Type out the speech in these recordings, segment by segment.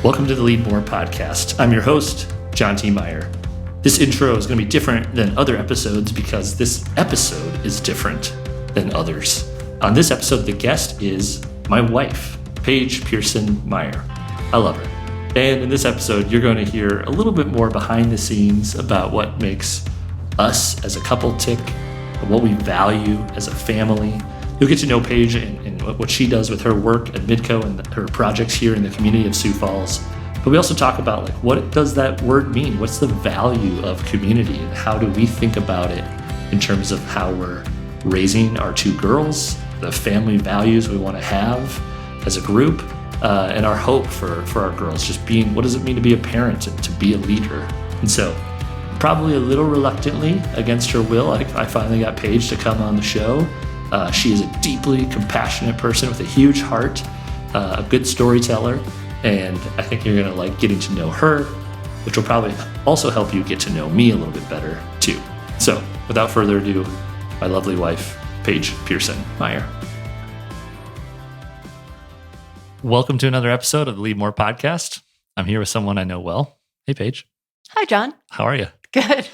Welcome to the Leadmore podcast. I'm your host, John T. Meyer. This intro is going to be different than other episodes because this episode is different than others. On this episode, the guest is my wife, Paige Pearson Meyer. I love her. And in this episode, you're going to hear a little bit more behind the scenes about what makes us as a couple tick, and what we value as a family. You'll get to know Paige and what she does with her work at Midco and her projects here in the community of Sioux Falls. But we also talk about what does that word mean? What's the value of community, and how do we think about it in terms of how we're raising our two girls, the family values we want to have as a group, and our hope for our girls, just being, what does it mean to be a parent and to be a leader? And so probably a little reluctantly, against her will, I finally got Paige to come on the show. She is a deeply compassionate person with a huge heart, a good storyteller, and I think you're going to like getting to know her, which will probably also help you get to know me a little bit better too. So without further ado, my lovely wife, Paige Pearson Meyer. Welcome to another episode of the Leadmore podcast. I'm here with someone I know well. Hey, Paige. Hi, John. How are you? Good.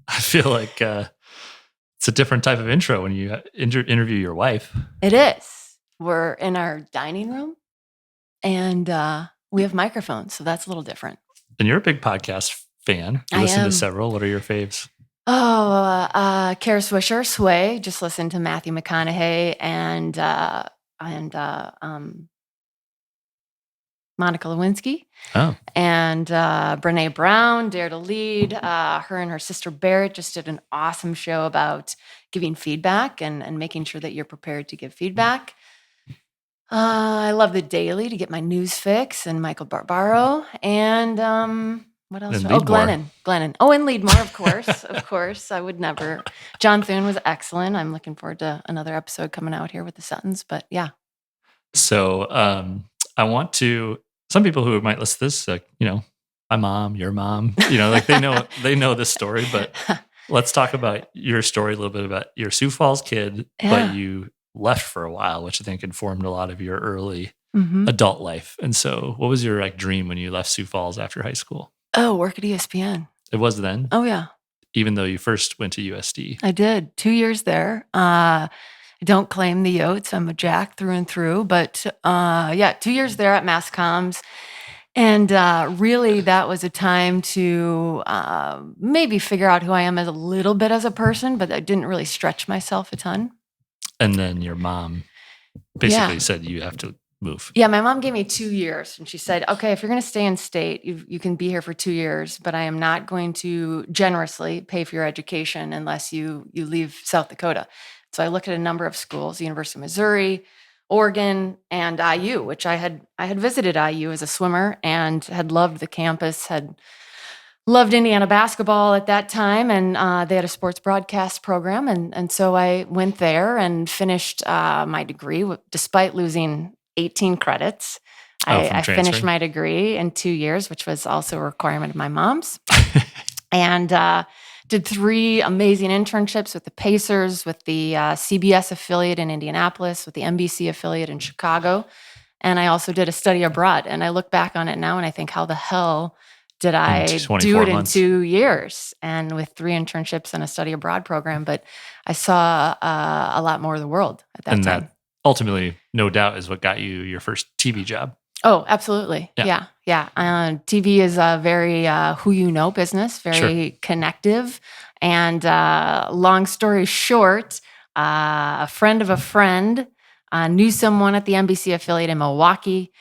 I feel like it's a different type of intro when you interview your wife. It is. We're in our dining room, and we have microphones, so that's a little different. And you're a big podcast fan. You listen to several. What are your faves? Kara Swisher, Sway. Just listen to Matthew McConaughey and Monica Lewinsky. Oh. And Brene Brown, Dare to Lead. Her and her sister Barrett just did an awesome show about giving feedback and making sure that you're prepared to give feedback. I love The Daily to get my news fix, and Michael Barbaro. And what else? And Glennon. Oh, and Leadmore, of course. Of course. I would never. John Thune was excellent. I'm looking forward to another episode coming out here with the Suttons. But yeah. So I want to... Some people who might listen to this, my mom, your mom, they know this story, but let's talk about your story a little bit about your Sioux Falls kid, but you left for a while, which I think informed a lot of your early adult life. And so what was your dream when you left Sioux Falls after high school? Oh, work at ESPN. It was then? Oh, yeah. Even though you first went to USD. I did. 2 years there. I don't claim the Yotes. I'm a Jack through and through. But 2 years there at Mass Comms. And really, that was a time to maybe figure out who I am as a little bit as a person, but I didn't really stretch myself a ton. And then your mom basically said you have to move. Yeah, my mom gave me 2 years. And she said, okay, if you're going to stay in state, you can be here for 2 years, but I am not going to generously pay for your education unless you leave South Dakota. So I looked at a number of schools, the University of Missouri, Oregon, and IU, which I had visited IU as a swimmer and had loved the campus, had loved Indiana basketball at that time, and they had a sports broadcast program. And so I went there and finished my degree, despite losing 18 credits. I finished my degree in 2 years, which was also a requirement of my mom's. And did 3 amazing internships with the Pacers, with the CBS affiliate in Indianapolis, with the NBC affiliate in Chicago. And I also did a study abroad. And I look back on it now and I think, how the hell did I do it in 2 years? And with 3 internships and a study abroad program. But I saw a lot more of the world at that time. And that ultimately, no doubt, is what got you your first TV job. Oh, absolutely. Yeah. TV is a very who you know business, very connective. And long story short, a friend of a friend knew someone at the NBC affiliate in Milwaukee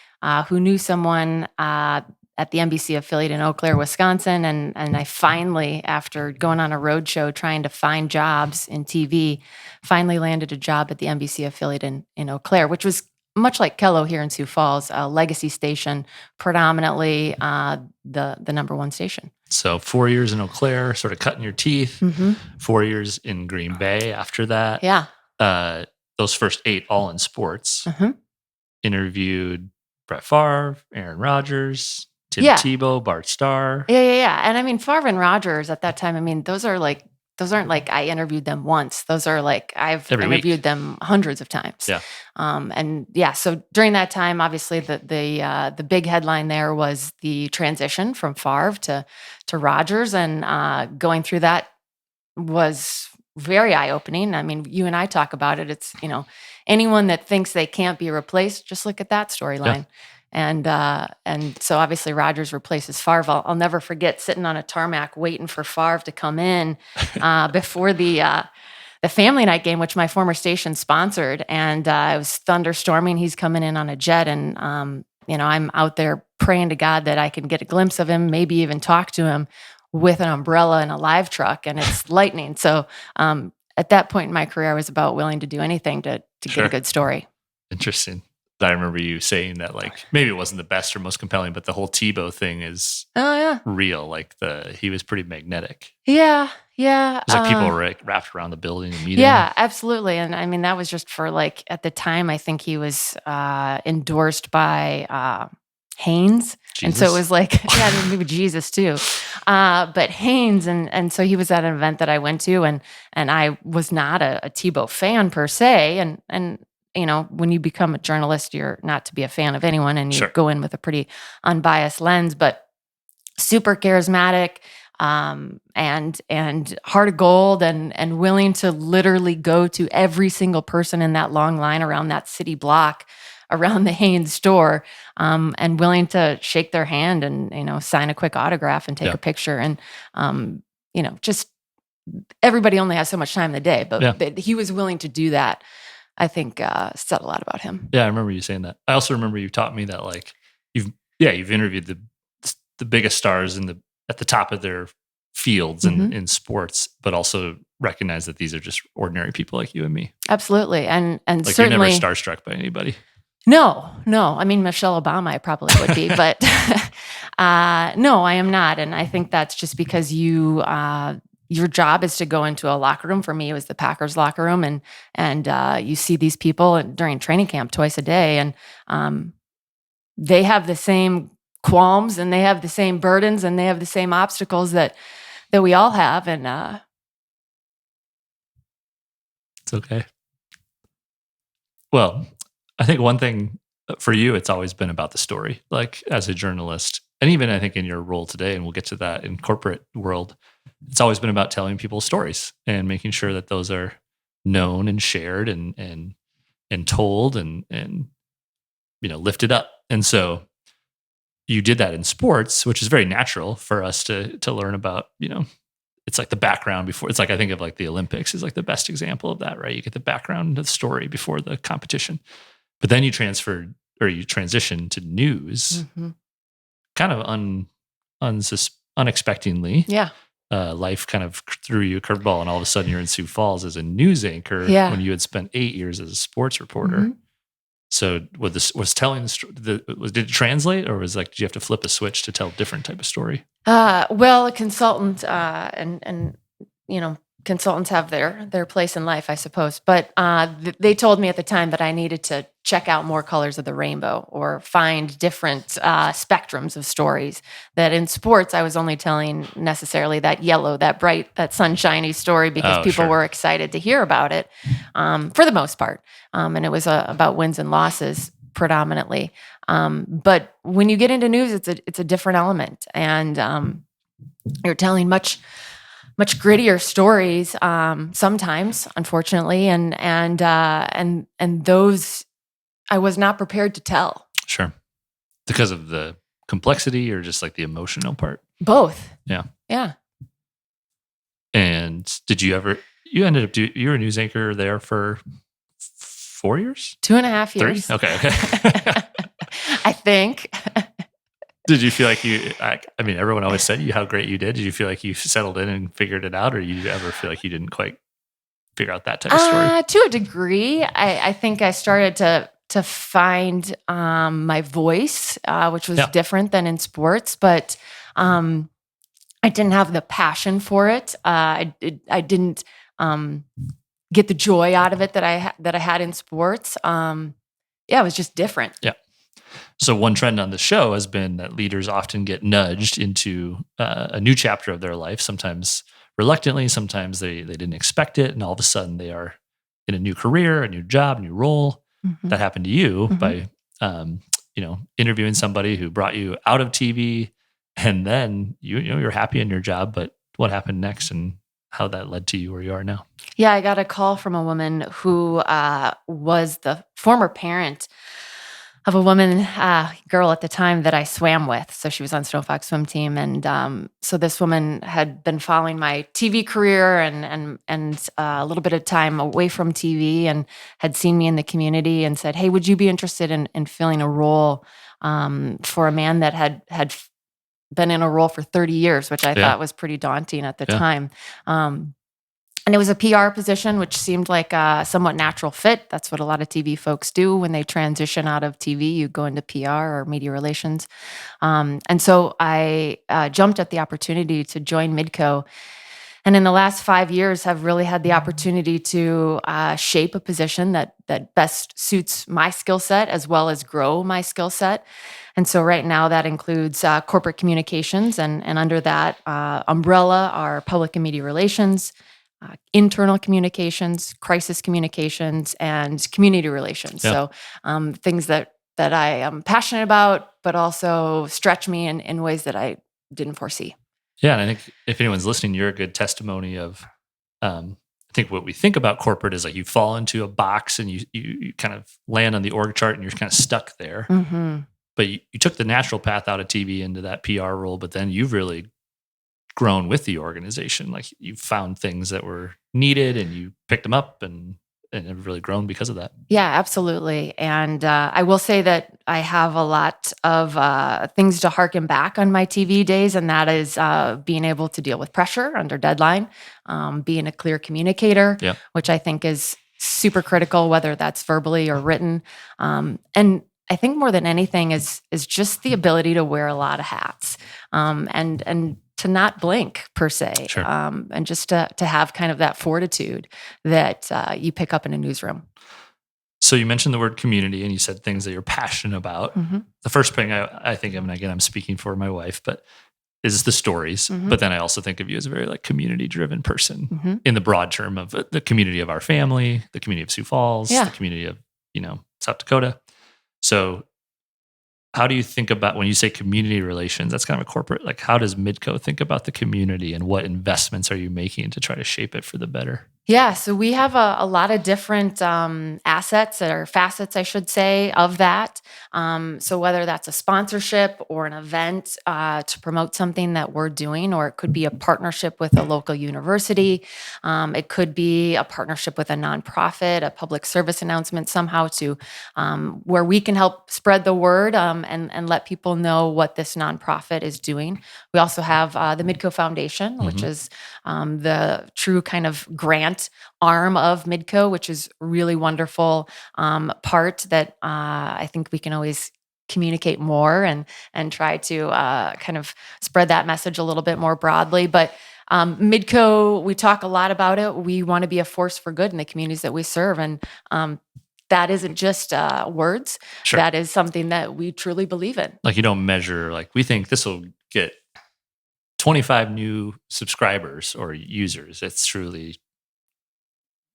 who knew someone at the NBC affiliate in Eau Claire, Wisconsin. And I finally, after going on a road show trying to find jobs in TV, finally landed a job at the NBC affiliate in Eau Claire, which was much like Kello here in Sioux Falls, a legacy station, predominantly the number one station. So 4 years in Eau Claire, sort of cutting your teeth. 4 years in Green Bay after that. Yeah. Those first 8 all in sports. Interviewed Brett Favre, Aaron Rodgers, Tim Tebow, Bart Starr. Yeah. And I mean, Favre and Rodgers at that time, those are like those aren't like I interviewed them once. Those are like I've Every week. interviewed them hundreds of times. Yeah. And yeah, so during that time, obviously the big headline there was the transition from Favre to Rodgers, and going through that was very eye-opening. I mean, you and I talk about it. It's, anyone that thinks they can't be replaced, just look at that storyline. And so obviously Rodgers replaces Favre. I'll never forget sitting on a tarmac waiting for Favre to come in before the family night game, which my former station sponsored. And it was thunderstorming. He's coming in on a jet, and I'm out there praying to God that I can get a glimpse of him, maybe even talk to him with an umbrella and a live truck, and it's lightning. So at that point in my career, I was about willing to do anything to get a good story. Interesting. I remember you saying that, like, maybe it wasn't the best or most compelling, but the whole Tebow thing is real. Like he was pretty magnetic. Yeah. It was like people were wrapped around the building and meeting. Yeah, absolutely. And I mean, that was just for like, at the time, I think he was endorsed by Haynes. Jesus. And so it was like, maybe Jesus too. But Haynes, and so he was at an event that I went to, and I was not a Tebow fan per se. And when you become a journalist, you're not to be a fan of anyone, and you go in with a pretty unbiased lens, but super charismatic, and heart of gold, and willing to literally go to every single person in that long line around that city block around the Haynes store, and willing to shake their hand and, sign a quick autograph and take a picture. And, just everybody only has so much time in the day, but he was willing to do that. I think said a lot about him. Yeah, I remember you saying that. I also remember you taught me that, like, you've interviewed the biggest stars at the top of their fields in sports, but also recognize that these are just ordinary people like you and me. Absolutely, and like certainly you're never starstruck by anybody. No. I mean, Michelle Obama, I probably would be, but no, I am not, and I think that's just because you. Your job is to go into a locker room. For me, it was the Packers locker room, and you see these people during training camp twice a day, and they have the same qualms, and they have the same burdens, and they have the same obstacles that we all have, and it's okay. Well, I think one thing for you, it's always been about the story, like as a journalist, and even I think in your role today, and we'll get to that in corporate world. It's always been about telling people stories and making sure that those are known and shared and told and lifted up. And so you did that in sports, which is very natural for us to learn about. It's like the background before. It's like, I think of like the Olympics is like the best example of that, right? You get the background of the story before the competition, but then you transition to news, kind of unexpectedly. Yeah. Life kind of threw you a curveball, and all of a sudden you're in Sioux Falls as a news anchor when you had spent 8 years as a sports reporter. So was telling the story, did it translate, or was like, did you have to flip a switch to tell a different type of story? Well, a consultant, and consultants have their place in life, I suppose. But they told me at the time that I needed to check out more colors of the rainbow, or find different spectrums of stories. That in sports, I was only telling necessarily that yellow, that bright, that sunshiny story because people were excited to hear about it, for the most part. And it was about wins and losses predominantly. But when you get into news, it's a different element, and you're telling much grittier stories, sometimes, unfortunately, and those I was not prepared to tell. Sure, because of the complexity, or just like the emotional part. Both. Yeah. And did you ever? You ended up you were a news anchor there for 4 years, 2.5 years. 3? Okay. I think. Did you feel like I mean, everyone always said how great you did. Did you feel like you settled in and figured it out, or you ever feel like you didn't quite figure out that type of story? To a degree, I think I started to find my voice, which was different than in sports, but I didn't have the passion for it. I didn't get the joy out of it that I had in sports. It was just different. Yeah. So one trend on the show has been that leaders often get nudged into a new chapter of their life, sometimes reluctantly. Sometimes they didn't expect it, and all of a sudden they are in a new career, a new job, new role. Mhm. That happened to you Mhm. by interviewing somebody who brought you out of TV, and then you're happy in your job. But what happened next, and how that led to you where you are now? Yeah, I got a call from a woman who was the former parent of a woman, girl at the time that I swam with. So she was on Snow Fox swim team, and so this woman had been following my TV career and a little bit of time away from TV, and had seen me in the community and said, "Hey, would you be interested in filling a role for a man that had been in a role for 30 years," which I Yeah. thought was pretty daunting at the Yeah. time. And it was a PR position, which seemed like a somewhat natural fit. That's what a lot of TV folks do when they transition out of TV. You go into PR or media relations. And so I jumped at the opportunity to join Midco. And in the last 5 years, have really had the opportunity to shape a position that best suits my skill set, as well as grow my skill set. And so right now that includes corporate communications, and under that umbrella are public and media relations, internal communications, crisis communications, and community relations. Yeah. So things that I am passionate about, but also stretch me in ways that I didn't foresee. Yeah, and I think if anyone's listening, you're a good testimony of. I think what we think about corporate is like you fall into a box and you kind of land on the org chart and you're kind of stuck there. Mm-hmm. But you took the natural path out of TV into that PR role, but then you've really grown with the organization. Like you found things that were needed and you picked them up and have really grown because of that. Yeah, absolutely. And I will say that I have a lot of things to harken back on my TV days, and that is being able to deal with pressure under deadline, being a clear communicator, Yeah. which I think is super critical, whether that's verbally or written. And I think more than anything is just the ability to wear a lot of hats, and to not blink per se, Sure. and just to have kind of that fortitude that you pick up in a newsroom. So you mentioned the word community and you said things that you're passionate about. Mm-hmm. The first thing I think of, and again, I'm speaking for my wife, but is the stories. Mm-hmm. But then I also think of you as a very like community driven person Mm-hmm. in the broad term of the community of our family, the community of Sioux Falls, Yeah. the community of, South Dakota. So how do you think about when you say community relations? That's kind of a corporate, like how does Midco think about the community and what investments are you making to try to shape it for the better? Yeah, so we have a lot of different assets or facets, I should say, of that. So whether that's a sponsorship or an event to promote something that we're doing, or it could be a partnership with a local university. It could be a partnership with a nonprofit, a public service announcement somehow to where we can help spread the word and let people know what this nonprofit is doing. We also have the Midco Foundation, which Mhm. is the true kind of grant arm of Midco, which is really wonderful part that I think we can always communicate more and try to kind of spread that message a little bit more broadly. But Midco, we talk a lot about it. We want to be a force for good in the communities that we serve, and that isn't just words. Sure. That is something that we truly believe in. Like you don't measure, like we think this will get 25 new subscribers or users. It's truly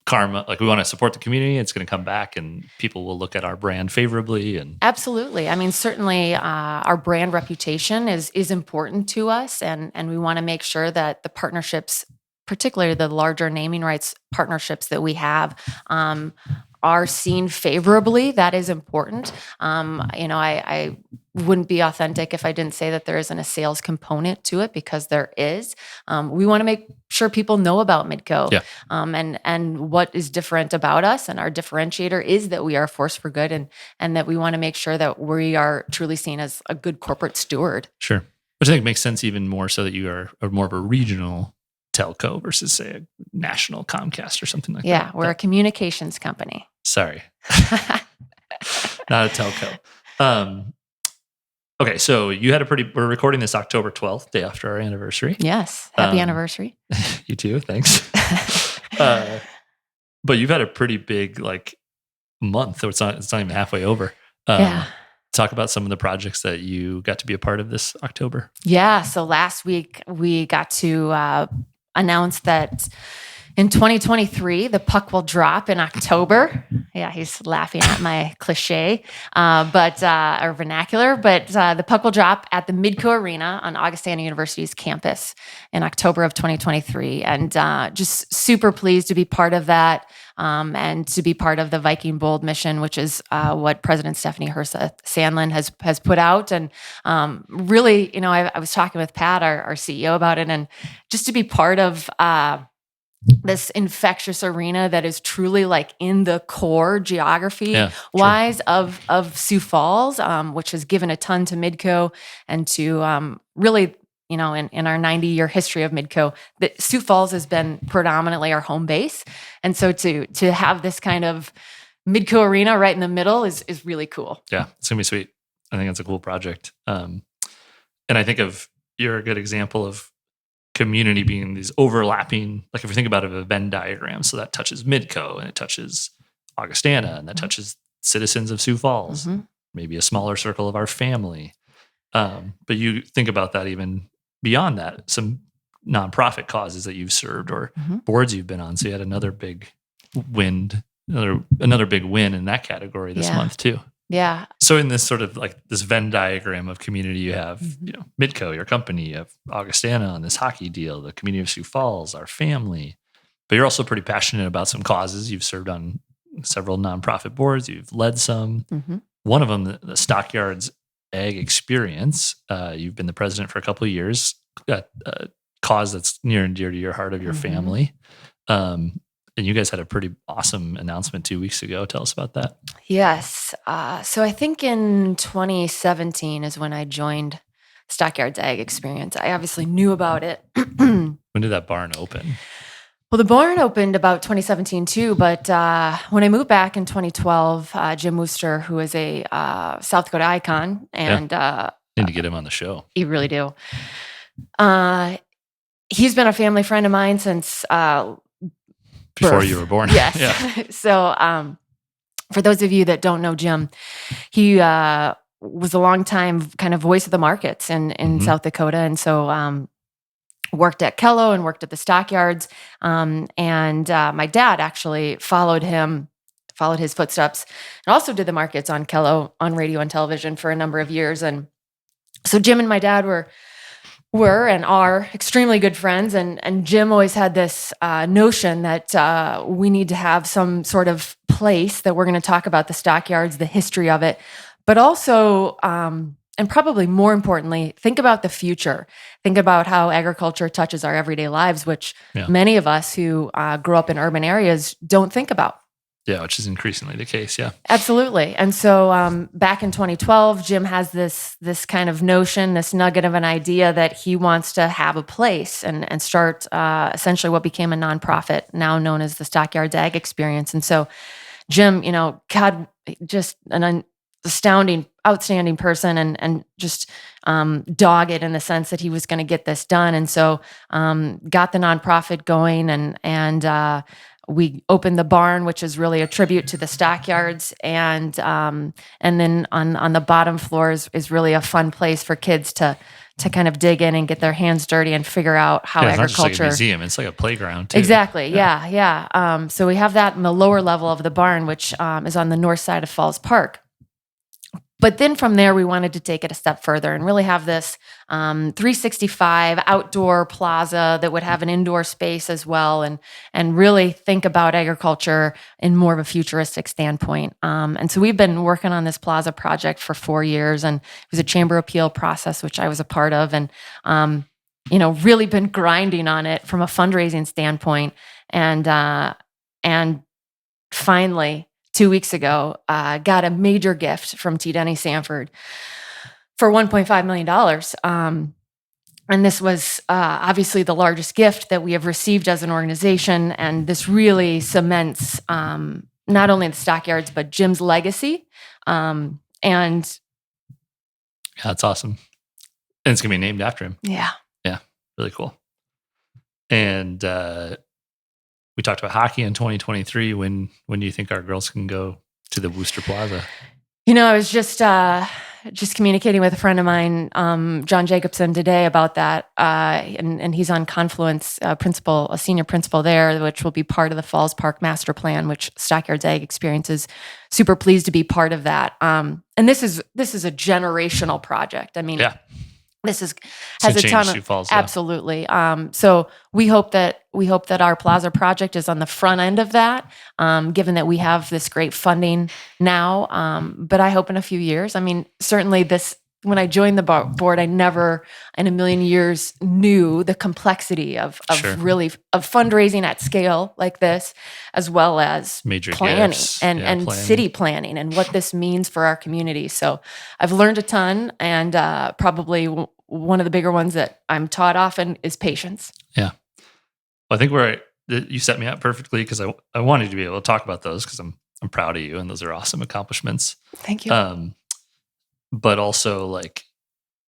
karma. Like we want to support the community. It's going to come back and people will look at our brand favorably. And Absolutely. I mean, certainly our brand reputation is important to us, and we want to make sure that the partnerships, particularly the larger naming rights partnerships that we have, are seen favorably. That is important. I wouldn't be authentic if I didn't say that there isn't a sales component to it, because there is. We want to make sure people know about Midco. Yeah. And what is different about us, and our differentiator is that we are a force for good, and that we want to make sure that we are truly seen as a good corporate steward. Sure. Which I think makes sense even more so that you are more of a regional telco versus say a national Comcast or something like that. Yeah, we're a communications company. Sorry. Not a telco. Okay, so you had we're recording this October 12th, day after our anniversary. Yes. Happy anniversary. You too, thanks. But you've had a pretty big month, so it's not even halfway over. Yeah. Talk about some of the projects that you got to be a part of this October. Yeah. So last week we got to announce that in 2023, the puck will drop in October. Yeah, he's laughing at my cliche, or vernacular. But the puck will drop at the Midco Arena on Augustana University's campus in October of 2023. And just super pleased to be part of that. And to be part of the Viking Bold mission, which is what President Stephanie Herseth Sandlin has put out. And really, I was talking with Pat, our CEO, about it, and just to be part of this infectious arena that is truly like in the core geography wise of Sioux Falls, which has given a ton to Midco and to really, in our 90-year history of Midco, that Sioux Falls has been predominantly our home base. And so to have this kind of Midco arena right in the middle is really cool. Yeah, it's going to be sweet. I think it's a cool project. And I think you're a good example of community being these overlapping, like if you think about a Venn diagram, so that touches Midco and it touches Augustana and that touches citizens of Sioux Falls, maybe a smaller circle of our family. But you think about that even beyond that, some nonprofit causes that you've served or boards you've been on. So you had another big another big win in that category this month too. Yeah. So in this sort of like this Venn diagram of community, you have, Midco, your company, you have Augustana on this hockey deal, the community of Sioux Falls, our family, but you're also pretty passionate about some causes. You've served on several nonprofit boards. You've led some. One of them, the Stockyards Ag Experience. You've been the president for a couple of years, a cause that's near and dear to your heart of your family. And you guys had a pretty awesome announcement 2 weeks ago. Tell us about that. Yes. So I think in 2017 is when I joined Stockyards Ag Experience. I obviously knew about it. When did that barn open? Well, the barn opened about 2017 too, but when I moved back in 2012, Jim Wooster, who is a South Dakota icon, and need to get him on the show. You really do. He's been a family friend of mine since before birth. You were born. Yes. Yeah. So for those of you that don't know Jim, he was a long time kind of voice of the markets in South Dakota. And so worked at Kello and worked at the Stockyards. And my dad actually followed his footsteps and also did the markets on Kello on radio and television for a number of years. And so Jim and my dad were and are extremely good friends. And Jim always had this notion that we need to have some sort of place that we're going to talk about the Stockyards, the history of it, but also, and probably more importantly, think about the future. Think about how agriculture touches our everyday lives, which many of us who grew up in urban areas don't think about. Yeah, which is increasingly the case, yeah. Absolutely. And so back in 2012, Jim has this kind of notion, this nugget of an idea that he wants to have a place and start essentially what became a nonprofit, now known as the Stockyards Ag Experience. And so Jim, God, just an outstanding person and just dogged in the sense that he was going to get this done. And so got the nonprofit going and we opened the barn, which is really a tribute to the Stockyards, and then on the bottom floor is really a fun place for kids to kind of dig in and get their hands dirty and figure out how it's agriculture. Not just like a museum; it's like a playground too. Exactly. Yeah. So we have that in the lower level of the barn, which is on the north side of Falls Park. But then from there, we wanted to take it a step further and really have this 365 outdoor plaza that would have an indoor space as well, and really think about agriculture in more of a futuristic standpoint. And so we've been working on this plaza project for 4 years, and it was a chamber appeal process, which I was a part of, and really been grinding on it from a fundraising standpoint, and finally, 2 weeks ago, got a major gift from T. Denny Sanford for $1.5 million. And this was obviously the largest gift that we have received as an organization. And this really cements not only the Stockyards, but Jim's legacy. And that's awesome. And it's going to be named after him. Yeah. Yeah. Really cool. And we talked about hockey in 2023. When do you think our girls can go to the Wooster Plaza? I was just just communicating with a friend of mine, John Jacobson, today about that, and he's on Confluence, a senior principal there, which will be part of the Falls Park Master Plan, which Stockyards Ag Experience is super pleased to be part of that. And this is a generational project. I mean, Yeah. this has It's a gonna ton change of Sioux Falls, yeah. absolutely. So we hope that our plaza project is on the front end of that, given that we have this great funding now. But I hope in a few years. I mean, certainly when I joined the board, I never in a million years knew the complexity of Sure. really of fundraising at scale like this, as well as Major planning gifts, and planning. city planning and what this means for our community. So I've learned a ton, and probably one of the bigger ones that I'm taught often is patience. Yeah. Well, I think you set me up perfectly, because I wanted to be able to talk about those, because I'm proud of you, and those are awesome accomplishments. Thank you. But also, like,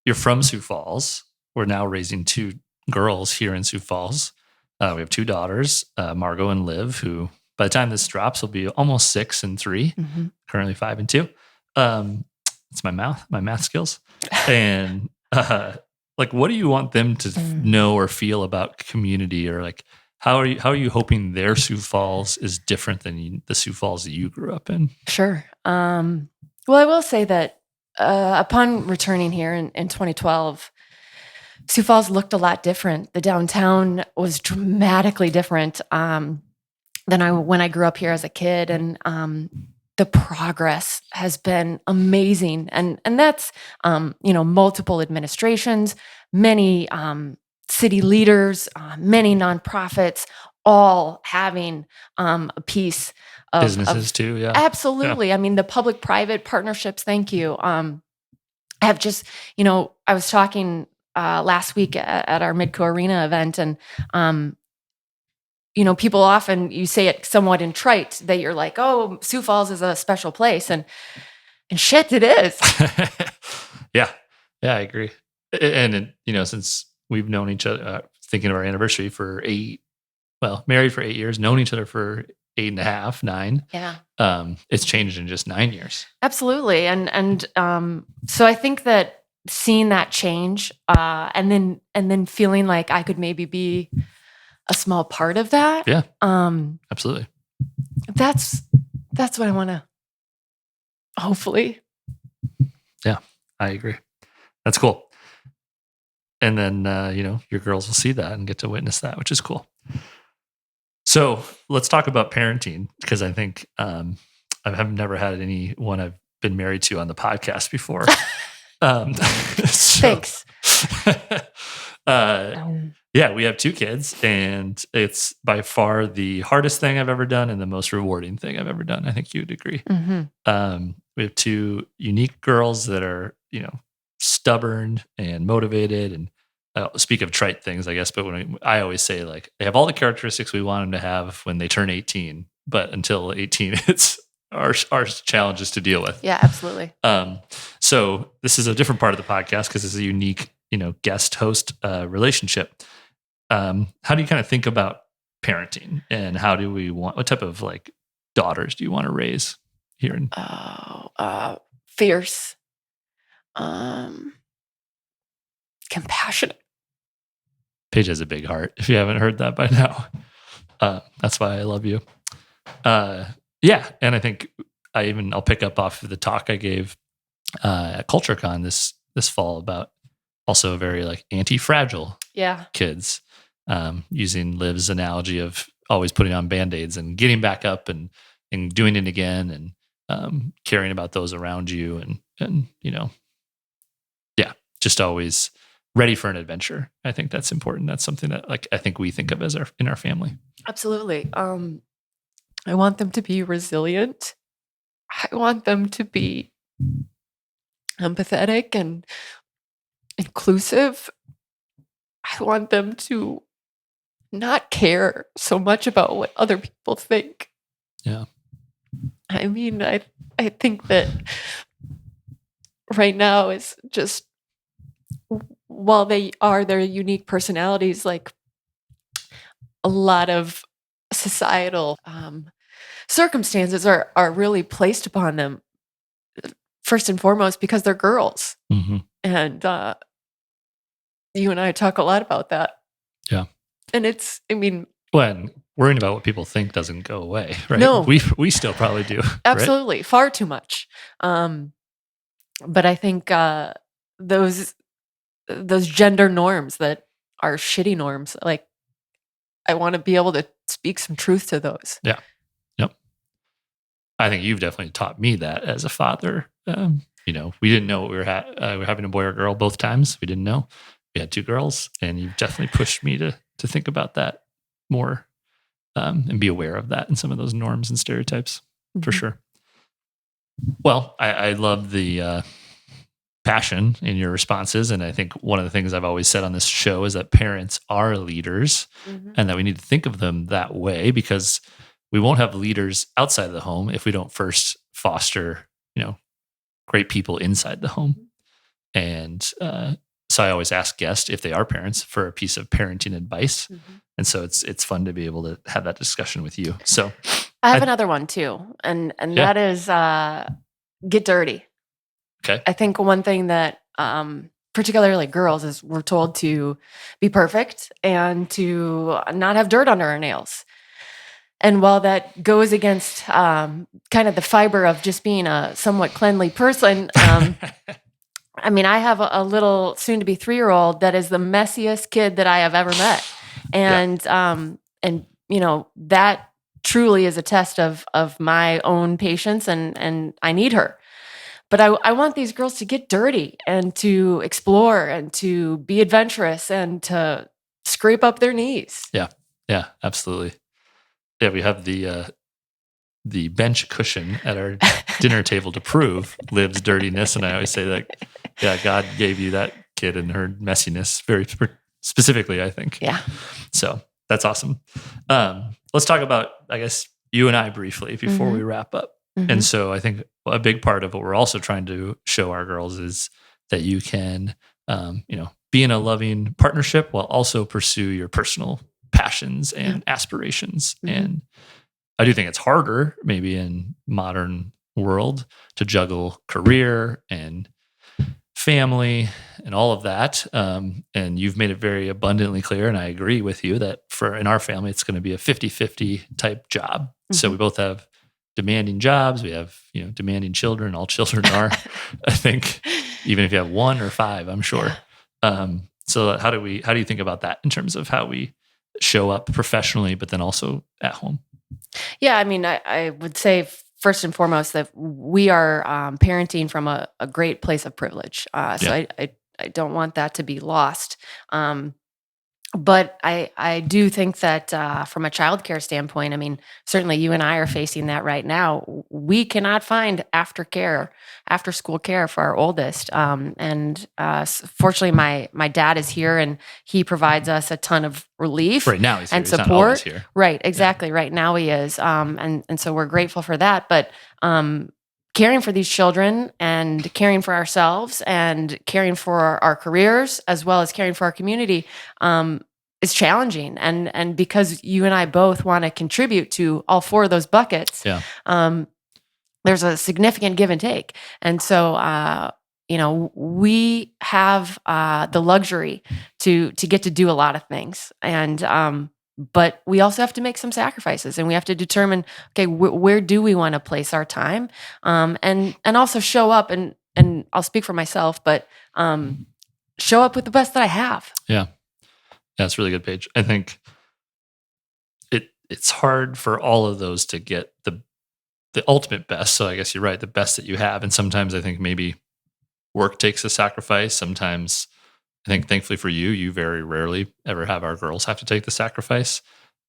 you're from Sioux Falls. We're now raising 2 girls here in Sioux Falls. We have 2 daughters, Margot and Liv, who by the time this drops will be almost 6 and 3, currently 5 and 2. It's my math skills. And like, what do you want them to know or feel about community, or like, how are you hoping their Sioux Falls is different than the Sioux Falls that you grew up in? Sure. Well, I will say that upon returning here in 2012, Sioux Falls looked a lot different. The downtown was dramatically different than when I grew up here as a kid, and the progress has been amazing. And that's multiple administrations, many city leaders, many nonprofits, all having a piece of Businesses too, yeah. Absolutely. Yeah. I mean, the public-private partnerships, thank you. Have just, I was talking last week at our Midco Arena event, and people often, you say it somewhat in trite, that you're like, oh, Sioux Falls is a special place, and shit, it is. Yeah, I agree. And since we've known each other, thinking of our anniversary for married for 8 years, known each other for 8.5, 9. Yeah. It's changed in just 9 years. Absolutely. And so I think that seeing that change, and then feeling like I could maybe be a small part of that. Yeah. Absolutely. That's what I want to, hopefully. Yeah, I agree. That's cool. And then, your girls will see that and get to witness that, which is cool. So let's talk about parenting, because I think I've never had anyone I've been married to on the podcast before. Thanks. Yeah, we have 2 kids, and it's by far the hardest thing I've ever done and the most rewarding thing I've ever done. I think you'd agree. Mm-hmm. We have 2 unique girls that are, stubborn and motivated, and speak of trite things, I guess, but when I always say, like, they have all the characteristics we want them to have when they turn 18, but until 18, it's our challenges to deal with. Yeah, absolutely. So this is a different part of the podcast, because it's a unique, guest host relationship. How do you kind of think about parenting, and what type of like daughters do you want to raise here? Fierce, compassionate. Paige has a big heart, if you haven't heard that by now. That's why I love you. Yeah. And I think I'll pick up off of the talk I gave at CultureCon this fall about also very like anti-fragile kids, using Liv's analogy of always putting on Band-Aids and getting back up and doing it again, and caring about those around you, and just always ready for an adventure. I think that's important. That's something that, like, I think we think of as in our family. Absolutely. I want them to be resilient. I want them to be empathetic and inclusive. I want them to not care so much about what other people think. Yeah. I mean, I think that right now is just, while they are their unique personalities, like, a lot of societal circumstances are really placed upon them first and foremost because they're girls. Mm-hmm. And you and I talk a lot about that. Yeah. And it's, I mean, when worrying about what people think doesn't go away, right? No. We still probably do. Absolutely. Right? Far too much. But I think those gender norms that are shitty norms, like, I want to be able to speak some truth to those. Yeah. Yep. I think you've definitely taught me that as a father. We didn't know what we were having a boy or girl both times. We didn't know. We had 2 girls, and you've definitely pushed me to think about that more and be aware of that and some of those norms and stereotypes, for sure. Well, I love the passion in your responses. And I think one of the things I've always said on this show is that parents are leaders and that we need to think of them that way, because we won't have leaders outside of the home if we don't first foster, great people inside the home. And so I always ask guests, if they are parents, for a piece of parenting advice. And so it's fun to be able to have that discussion with you. So I have another one too. And that is get dirty. Okay. I think one thing that particularly girls is we're told to be perfect and to not have dirt under our nails. And while that goes against kind of the fiber of just being a somewhat cleanly person, I mean, I have a little soon-to-be 3-year-old that is the messiest kid that I have ever met. And that truly is a test of my own patience, and I need her. But I want these girls to get dirty and to explore and to be adventurous and to scrape up their knees. Yeah, absolutely. Yeah, we have the bench cushion at our dinner table to prove Liv's dirtiness. And I always say that, yeah, God gave you that kid and her messiness very specifically, I think. Yeah. So that's awesome. Let's talk about, I guess, you and I briefly before we wrap up. And so I think a big part of what we're also trying to show our girls is that you can, be in a loving partnership while also pursue your personal passions and aspirations. And I do think it's harder maybe in modern world to juggle career and family and all of that. And you've made it very abundantly clear, and I agree with you, that in our family, it's going to be a 50-50 type job. So we both have demanding jobs. We have, demanding children. All children are, I think, even if you have 1 or 5, I'm sure. So how do you think about that in terms of how we show up professionally, but then also at home? Yeah, I mean, I would say first and foremost that we are parenting from a great place of privilege. So I don't want that to be lost. But I do think that from a childcare standpoint, I mean, certainly you and I are facing that right now. We cannot find after school care for our oldest. And fortunately, my dad is here and he provides us a ton of relief. Right now he's here. And He's support. not always here. Right, exactly. Yeah. Right now he is. And so we're grateful for that. But caring for these children and caring for ourselves and caring for our careers as well as caring for our community is challenging. And because you and I both want to contribute to all 4 of those buckets, there's a significant give and take. And so, we have the luxury to get to do a lot of things. And but we also have to make some sacrifices, and we have to determine, okay, where do we want to place our time, and also show up. And I'll speak for myself, but show up with the best that I have. Yeah, it's really good, Paige. I think it's hard for all of those to get the ultimate best. So I guess you're right, the best that you have. And sometimes I think maybe work takes a sacrifice. Sometimes I think, thankfully for you, you very rarely ever have our girls have to take the sacrifice,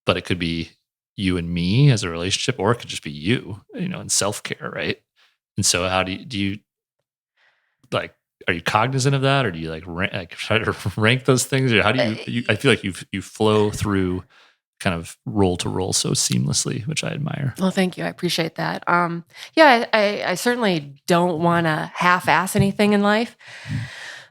but it could be you and me as a relationship, or it could just be you, in self-care, right? And so how do you like, are you cognizant of that, or do you try to rank those things, or how do you I feel like you flow through kind of role to role so seamlessly, which I admire. Well, thank you. I appreciate that. I certainly don't want to half-ass anything in life.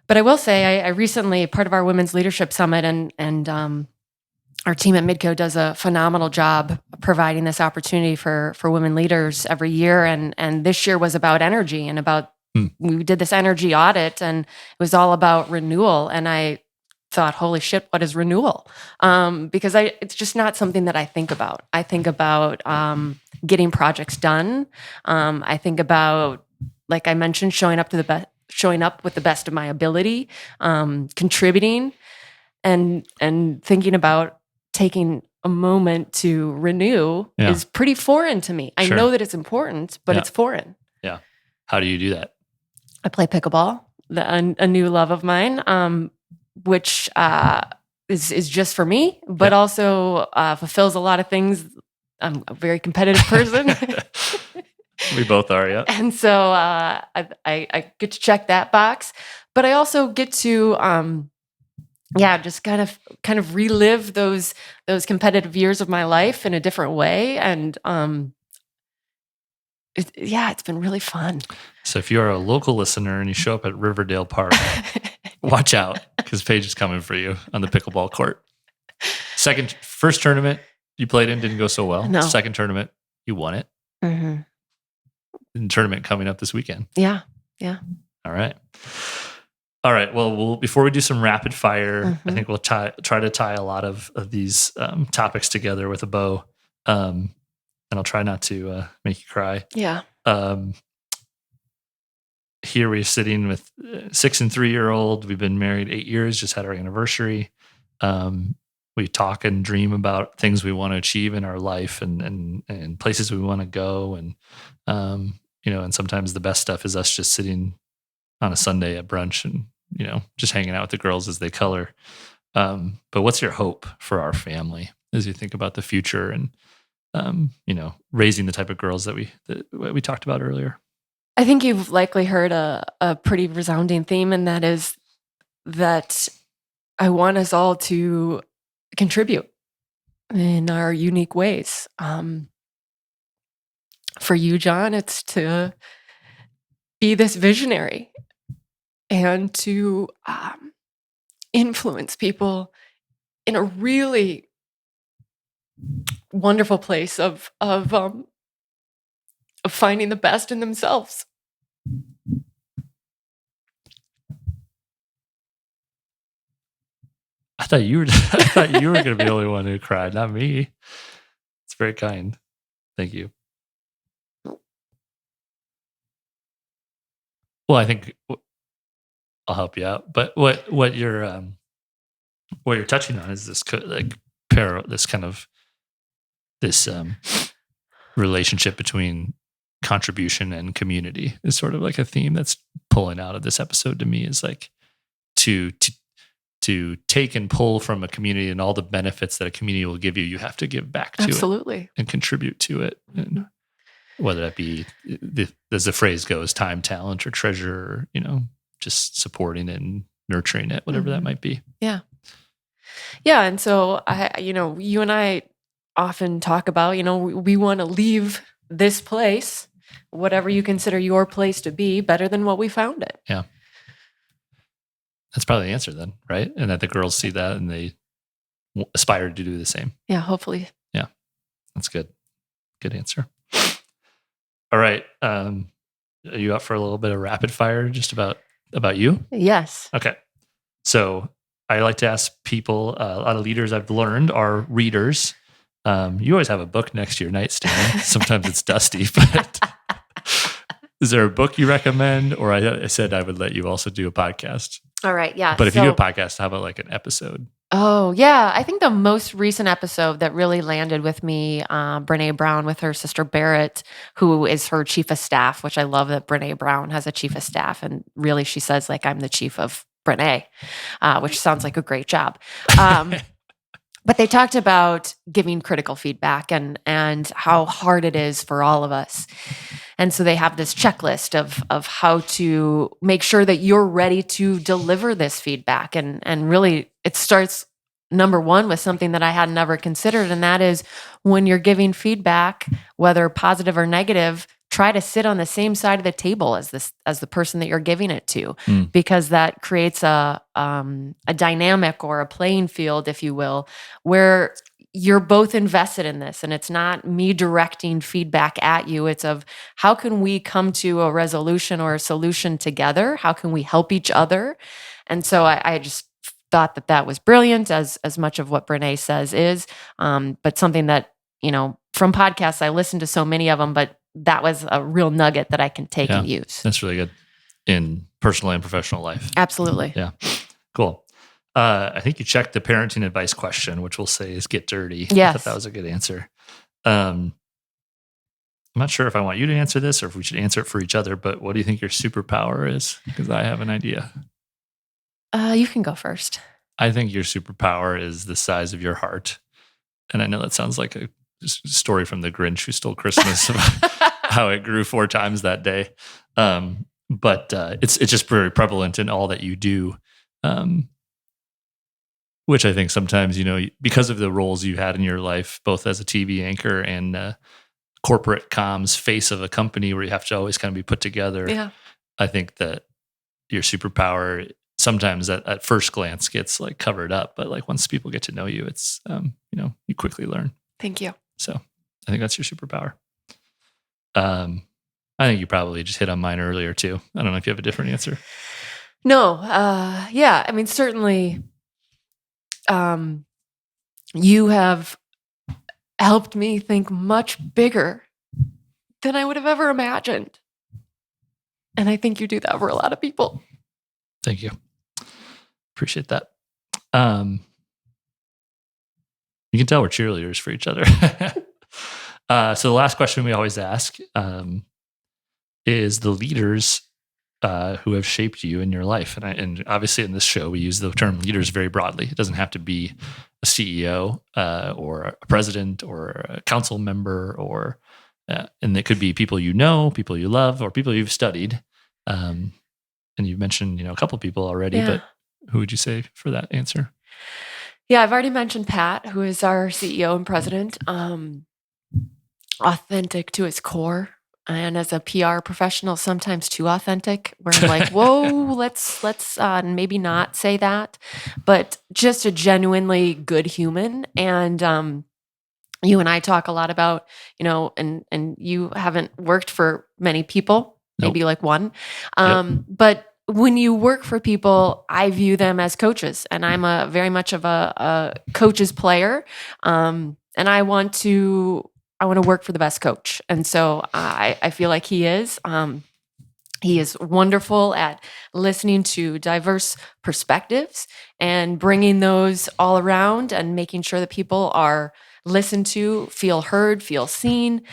But I will say, I recently, part of our Women's Leadership Summit, and our team at Midco does a phenomenal job providing this opportunity for women leaders every year. And this year was about energy and about we did this energy audit, and it was all about renewal. And I thought, holy shit, what is renewal? Because it's just not something that I think about. I think about getting projects done. I think about, like I mentioned, showing up with the best of my ability, contributing, and thinking about taking a moment to renew is pretty foreign to me. I know that it's important, but it's foreign. Yeah. How do you do that? I play pickleball, a new love of mine, which is just for me, but also fulfills a lot of things. I'm a very competitive person. We both are, yeah. And so I get to check that box, but I also get to just kind of relive those competitive years of my life in a different way. And it's been really fun. So if you're a local listener and you show up at Riverdale Park, watch out, because Paige is coming for you on the pickleball court. First tournament you played in didn't go so well. No. Second tournament, you won it. Mm-hmm. And tournament coming up this weekend. Yeah. All right. Well, before we do some rapid fire, I think we'll try to tie a lot of these topics together with a bow. And I'll try not to make you cry. Yeah. Here we're sitting with 6 and 3-year-old. We've been married 8 years, just had our anniversary. We talk and dream about things we want to achieve in our life and places we want to go. And, and sometimes the best stuff is us just sitting on a Sunday at brunch and, just hanging out with the girls as they color. But what's your hope for our family as you think about the future and, raising the type of girls that we talked about earlier? I think you've likely heard a pretty resounding theme, and that is that I want us all to contribute in our unique ways. For you, John, it's to be this visionary and to influence people in a really wonderful place of finding the best in themselves. I thought you were going to be the only one who cried, not me. It's very kind. Thank you. Well, I think I'll help you out. But what you're touching on is this this relationship between contribution and community is sort of like a theme that's pulling out of this episode to me, is like to take and pull from a community and all the benefits that a community will give you, you have to give back to it and contribute to it. And whether that be, as the phrase goes, time, talent, or treasure, or, just supporting and nurturing it, whatever that might be. Yeah. Yeah. And so you and I often talk about, we want to leave this place, whatever you consider your place to be, better than what we found it. Yeah. That's probably the answer then, right? And that the girls see that and they aspire to do the same. Yeah, hopefully. Yeah, that's good. Good answer. All right. Are you up for a little bit of rapid fire just about you? Yes. Okay. So I like to ask people, a lot of leaders I've learned are readers. You always have a book next to your nightstand. Sometimes it's dusty, but is there a book you recommend? Or I said I would let you also do a podcast. All right, yeah. But if you do a podcast, how about like an episode? Oh, yeah. I think the most recent episode that really landed with me, Brene Brown with her sister Barrett, who is her chief of staff, which I love that Brene Brown has a chief of staff. And really, she says, like, I'm the chief of Brene, which sounds like a great job. But they talked about giving critical feedback and how hard it is for all of us. And so they have this checklist of how to make sure that you're ready to deliver this feedback. And really, it starts, number one, with something that I had never considered, and that is when you're giving feedback, whether positive or negative, try to sit on the same side of the table as the person that you're giving it to, because that creates a dynamic or a playing field, if you will, where you're both invested in this, and it's not me directing feedback at you. It's of how can we come to a resolution or a solution together? How can we help each other? And so I just thought that was brilliant, as much of what Brene says is, but something that, from podcasts, I listened to so many of them, but that was a real nugget that I can take and use. That's really good in personal and professional life. Absolutely. Yeah. Cool. I think you checked the parenting advice question, which we'll say is get dirty. Yes. I thought that was a good answer. I'm not sure if I want you to answer this or if we should answer it for each other, but what do you think your superpower is? Because I have an idea. You can go first. I think your superpower is the size of your heart. And I know that sounds like a story from the Grinch Who Stole Christmas about how it grew 4 times that day. But it's just very prevalent in all that you do. Which I think sometimes, because of the roles you had in your life, both as a TV anchor and corporate comms face of a company where you have to always kind of be put together. Yeah. I think that your superpower sometimes at first glance gets like covered up, but like once people get to know you, it's, you quickly learn. Thank you. So I think that's your superpower. I think you probably just hit on mine earlier too. I don't know if you have a different answer. No. Yeah. I mean, certainly, you have helped me think much bigger than I would have ever imagined. And I think you do that for a lot of people. Thank you. Appreciate that. You can tell we're cheerleaders for each other. So the last question we always ask is the leaders who have shaped you in your life. And obviously in this show, we use the term leaders very broadly. It doesn't have to be a CEO or a president or a council member, and it could be people you know, people you love, or people you've studied. And you've mentioned, a couple people already, but who would you say for that answer? Yeah, I've already mentioned Pat, who is our CEO and president, authentic to his core. And as a PR professional, sometimes too authentic, where I'm like, whoa, let's maybe not say that, but just a genuinely good human. And you and I talk a lot about, and you haven't worked for many people, maybe like one. But when you work for people, I view them as coaches, and I'm a very much of a coach's player. And I want to work for the best coach. And so I feel like he is. He is wonderful at listening to diverse perspectives and bringing those all around and making sure that people are listened to, feel heard, feel seen.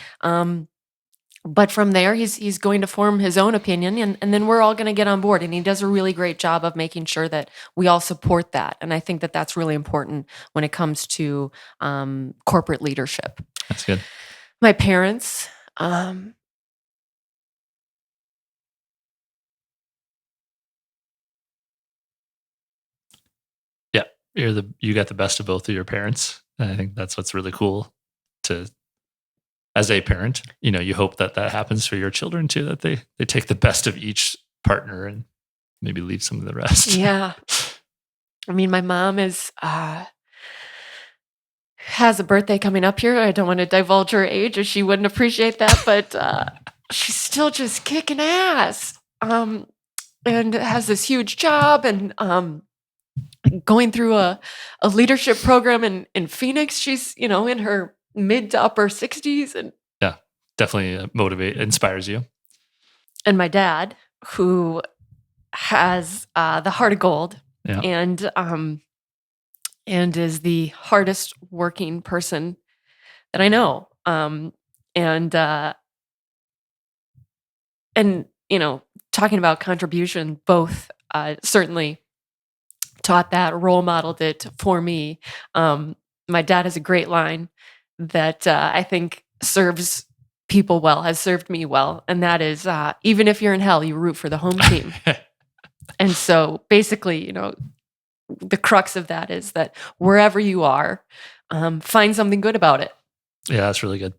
But from there, he's going to form his own opinion, and then we're all going to get on board. And he does a really great job of making sure that we all support that. And I think that that's really important when it comes to corporate leadership. That's good. My parents, you got the best of both of your parents. And I think that's what's really cool as a parent, you hope that happens for your children too, that they take the best of each partner and maybe leave some of the rest. Yeah. I mean, my mom has a birthday coming up here. I don't want to divulge her age, or she wouldn't appreciate that, but she's still just kicking ass. And has this huge job and going through a leadership program in Phoenix. She's, in her mid to upper 60s. And yeah, definitely inspires you. And my dad, who has the heart of gold, and is the hardest working person that I know. Talking about contribution, both certainly taught that, role modeled it for me. My dad has a great line that I think serves people well, has served me well. And that is, even if you're in hell, you root for the home team. And so basically, the crux of that is that wherever you are, find something good about it. Yeah, that's really good.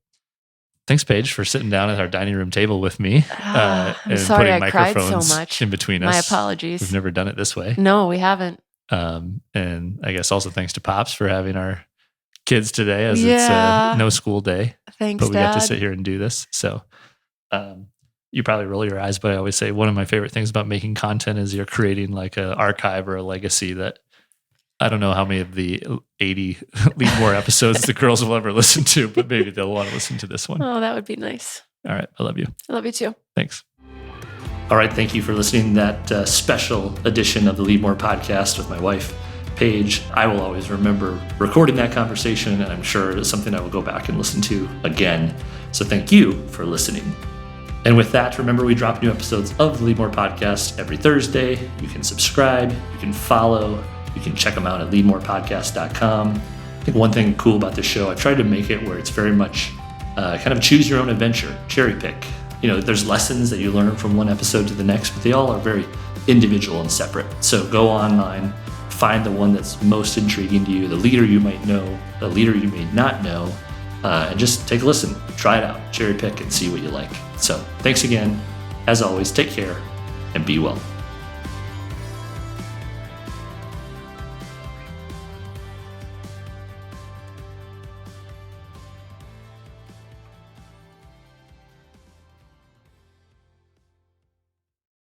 Thanks, Paige, for sitting down at our dining room table with me. I'm sorry I cried so much. In between us. My apologies. We've never done it this way. No, we haven't. And I guess also thanks to Pops for having our kids today as Yeah. it's no school day. Thanks, But we got to Dad. sit here and do this. So you probably roll your eyes, but I always say one of my favorite things about making content is you're creating like an archive or a legacy that I don't know how many of the 80 Leadmore episodes the girls will ever listen to, but maybe they'll want to listen to this one. Oh, that would be nice. All right. I love you. I love you too. Thanks. All right. Thank you for listening to that special edition of the Leadmore podcast with my wife, Paige. I will always remember recording that conversation, and I'm sure it's something I will go back and listen to again. So thank you for listening. And with that, remember we drop new episodes of the Leadmore podcast every Thursday. You can subscribe, you can follow, you can check them out at leadmorepodcast.com. I think one thing cool about this show, I tried to make it where it's very much kind of choose your own adventure, cherry pick. There's lessons that you learn from one episode to the next, but they all are very individual and separate. So go online, find the one that's most intriguing to you, the leader you might know, the leader you may not know, and just take a listen, try it out, cherry pick and see what you like. So thanks again. As always, take care and be well.